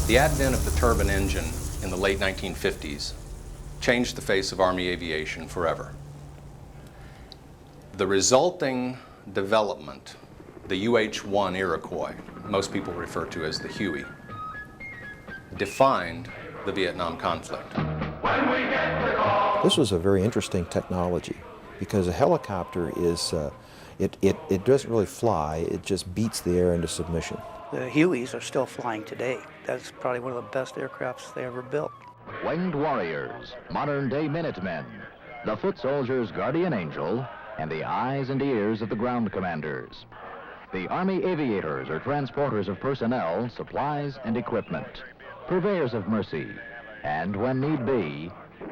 The advent of the turbine engine in the late 1950s changed the face of Army aviation forever. The resulting development, the UH-1 Iroquois, most people refer to as the Huey, defined the Vietnam conflict. This was a very interesting technology because a helicopter is, it doesn't really fly, it just beats the air into submission. The Hueys are still flying today. That's probably one of the best aircrafts they ever built. Winged warriors, modern-day Minutemen, the foot soldiers' guardian angel, and the eyes and ears of the ground commanders. The Army aviators are transporters of personnel, supplies, and equipment, purveyors of mercy, and when need be,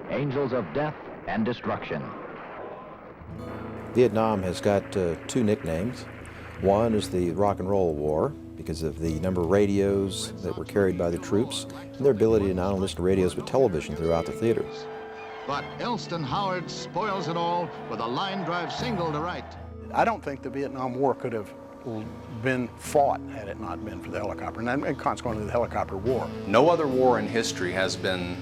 angels of death and destruction. Vietnam has got two nicknames. One is the Rock and Roll War, because of the number of radios that were carried by the troops and their ability to not only listen to radios but television throughout the theater. But Elston Howard spoils it all with a line drive single to right. I don't think the Vietnam War could have been fought had it not been for the helicopter, and consequently the helicopter war. No other war in history has been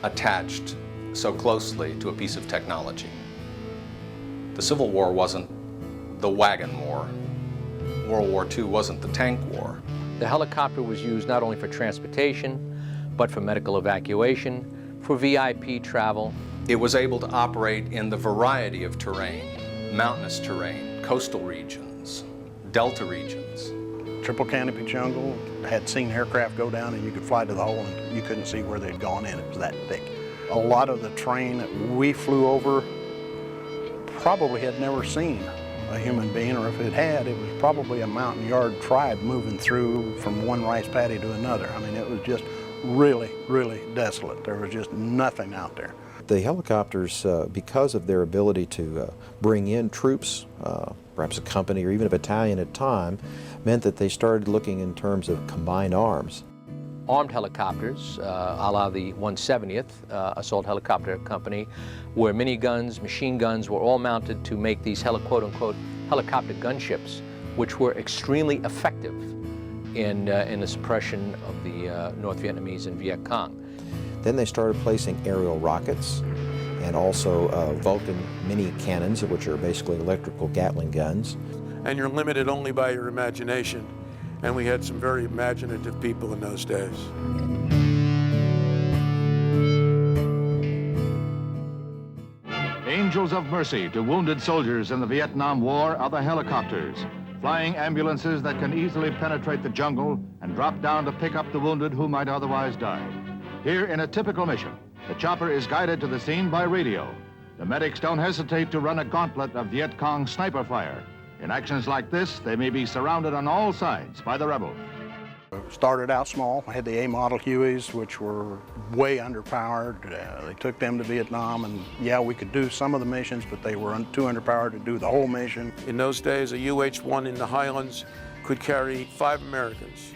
attached so closely to a piece of technology. The Civil War wasn't the wagon war. World War II wasn't the tank war. The helicopter was used not only for transportation, but for medical evacuation, for VIP travel. It was able to operate in the variety of terrain, mountainous terrain, coastal regions, delta regions. Triple canopy jungle, had seen aircraft go down and you could fly to the hole and you couldn't see where they'd gone in, it was that thick. A lot of the terrain that we flew over probably had never seen a human being, or if it had, it was probably a mountain yard tribe moving through from one rice paddy to another. I mean, it was just really, really desolate. There was just nothing out there. The helicopters, because of their ability to bring in troops, perhaps a company or even a battalion at a time, meant that they started looking in terms of combined arms. Armed helicopters, a la the 170th Assault Helicopter Company, where miniguns, machine guns were all mounted to make these quote-unquote helicopter gunships, which were extremely effective in the suppression of the North Vietnamese and Viet Cong. Then they started placing aerial rockets and also Vulcan mini cannons, which are basically electrical Gatling guns. And you're limited only by your imagination. And we had some very imaginative people in those days. Angels of mercy to wounded soldiers in the Vietnam War are the helicopters, flying ambulances that can easily penetrate the jungle and drop down to pick up the wounded who might otherwise die. Here in a typical mission, the chopper is guided to the scene by radio. The medics don't hesitate to run a gauntlet of Viet Cong sniper fire. In actions like this, they may be surrounded on all sides by the rebels. Started out small. I had the A model Hueys, which were way underpowered. They took them to Vietnam, and yeah, we could do some of the missions, but they were too underpowered to do the whole mission. In those days, a UH-1 in the Highlands could carry 5 Americans,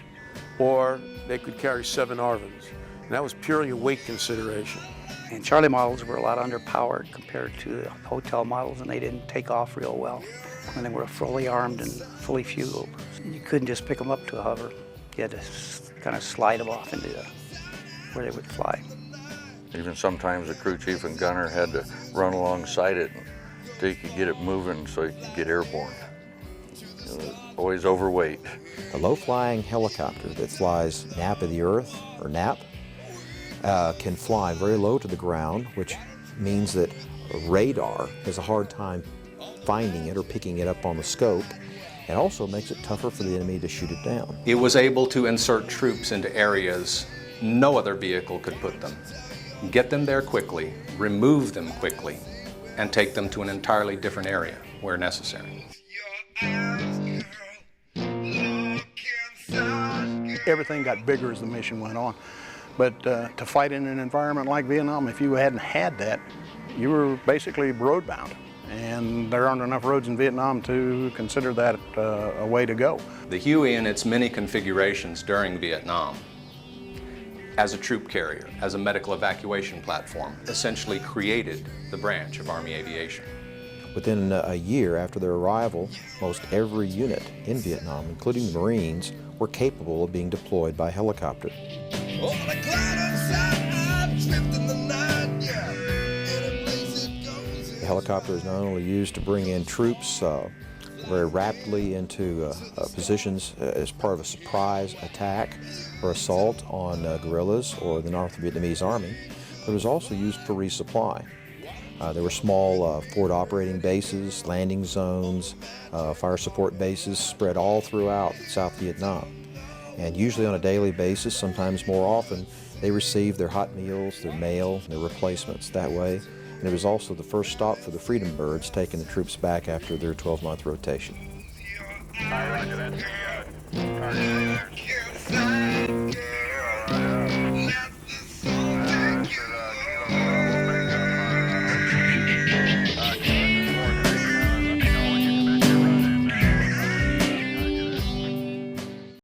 or they could carry 7 ARVNs. And that was purely a weight consideration. And Charlie models were a lot underpowered compared to the hotel models, and they didn't take off real well when they were fully armed and fully fueled. You couldn't just pick them up to a hover. You had to kind of slide them off into where they would fly. Even sometimes the crew chief and gunner had to run alongside it until you could get it moving so you could get airborne. It was always overweight. A low-flying helicopter that flies nap of the earth, or nap, can fly very low to the ground, which means that radar has a hard time finding it or picking it up on the scope, and also makes it tougher for the enemy to shoot it down. It was able to insert troops into areas no other vehicle could put them, get them there quickly, remove them quickly, and take them to an entirely different area where necessary. Everything got bigger as the mission went on. But to fight in an environment like Vietnam, if you hadn't had that, you were basically road-bound. And there aren't enough roads in Vietnam to consider that a way to go. The Huey in its many configurations during Vietnam, as a troop carrier, as a medical evacuation platform, essentially created the branch of Army aviation. Within a year after their arrival, most every unit in Vietnam, including the Marines, were capable of being deployed by helicopter. The helicopter is not only used to bring in troops very rapidly into positions as part of a surprise attack or assault on guerrillas or the North Vietnamese Army, but it was also used for resupply. There were small forward operating bases, landing zones, fire support bases spread all throughout South Vietnam. And usually on a daily basis, sometimes more often, they received their hot meals, their mail, their replacements that way. And it was also the first stop for the Freedom Birds, taking the troops back after their 12-month rotation. Roger, that's the target.